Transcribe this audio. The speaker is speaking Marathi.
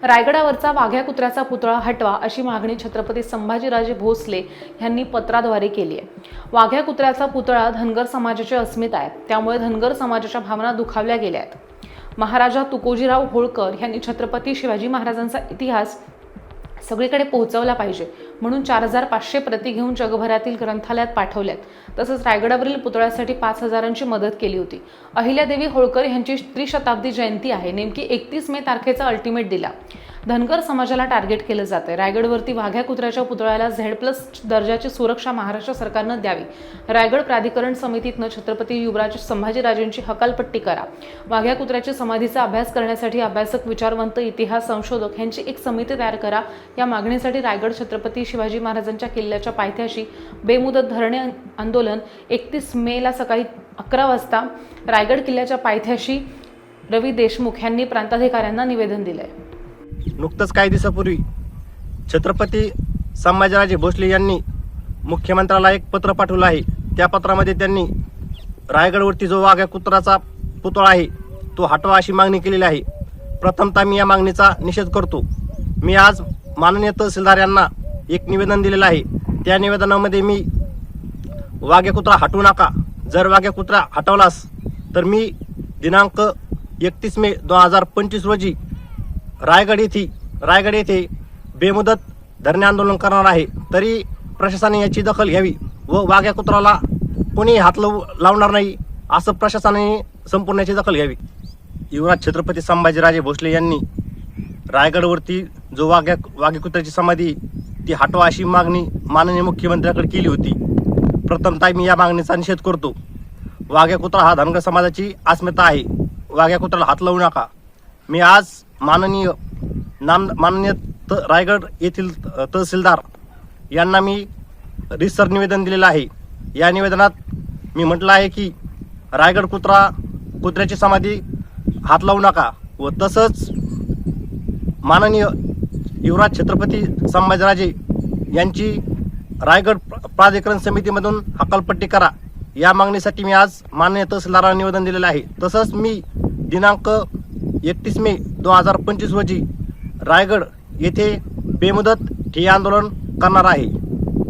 रायगडावरचा वाघ्या कुत्र्याचा पुतळा हटवा अशी मागणी छत्रपती संभाजीराजे भोसले यांनी पत्राद्वारे केली आहे। वाघ्या कुत्र्याचा पुतळा धनगर समाजाची अस्मिता आहे, त्यामुळे धनगर समाजाच्या भावना दुखावल्या गेल्या आहेत। महाराजा तुकोजीराव होळकर यांनी छत्रपती शिवाजी महाराजांचा इतिहास सगळीकडे पोहोचवला पाहिजे म्हणून 4500 प्रती घेऊन जगभरातील ग्रंथालयात पाठवल्यात। तसंच रायगडावरील पुतळ्यासाठी 5000ची मदत केली होती। अहिल्यादेवी होळकर यांची त्रिशताब्दी जयंती आहे, नेमकी 31 मे तारखेचा अल्टिमेट दिला। धनगर समाजाला टार्गेट केलं जाते। रायगडवरती वाघ्या कुत्र्याच्या पुतळ्याला Z+ दर्जाची सुरक्षा महाराष्ट्र सरकारनं द्यावी। रायगड प्राधिकरण समितीतनं छत्रपती युवराज संभाजीराजेंची हकालपट्टी करा। वाघ्या कुत्र्याची समाधीचा अभ्यास करण्यासाठी अभ्यासक, विचारवंत, इतिहास संशोधक यांची एक समिती तयार करा। या मागणीसाठी रायगड छत्रपती शिवाजी महाराजांच्या किल्ल्याच्या पायथ्याशी बेमुदत धरणे आंदोलन 31 मेला सकाळी 11 वाजता रायगड किल्ल्याच्या पायथ्याशी रवी देशमुख यांनी प्रांताधिकाऱ्यांना निवेदन दिलंय। नुकतंच काही दिवसापूर्वी छत्रपती संभाजीराजे भोसले यांनी मुख्यमंत्र्याला एक पत्र पाठवलं आहे। त्या पत्रामध्ये त्यांनी रायगडवरती जो वाघ्या कुत्र्याचा पुतळा आहे तो हटवा अशी मागणी केलेली आहे। प्रथमतः मी या मागणीचा निषेध करतो। मी आज माननीय तहसीलदार यांना एक निवेदन दिलेलं आहे। त्या निवेदनामध्ये मी वाघ्या कुत्रा हटवू नका, जर वाघ्या कुत्रा हटवलास तर मी दिनांक 31 मे 2025 रोजी रायगड येथे बेमुदत धरणे आंदोलन करणार आहे। तरी प्रशासनाने याची दखल घ्यावी व वाघ्या कुत्राला कोणी हात लावणार नाही असं प्रशासनाने संपूर्ण याची दखल घ्यावी। युवराज छत्रपती संभाजीराजे भोसले यांनी रायगडवरती जो वाघ्या कुत्र्याची समाधी ती हटवा अशी मागणी माननीय मुख्यमंत्र्यांकडे केली होती। प्रथमतः मी या मागणीचा निषेध करतो। वाघ्या कुत्रा हा धनगर समाजाची अस्मिता आहे। वाघ्या कुत्र्याला हात लावू नका। मी आज माननीय रायगड येथील तहसीलदार यांना मी रिसर निवेदन दिलेलं आहे। या निवेदनात मी म्हटलं आहे की रायगड कुत्र्याची समाधी हात लावू नका व तसंच माननीय युवराज छत्रपती संभाजीराजे यांची रायगड प्राधिकरण समितीमधून हकालपट्टी करा या मागणीसाठी मी आज माननीय तहसीलदारांना निवेदन दिलेलं आहे। तसंच मी दिनांक 31 मे 2025 रोजी रायगड येथे बेमुदत ठिय्या आंदोलन करणार आहे।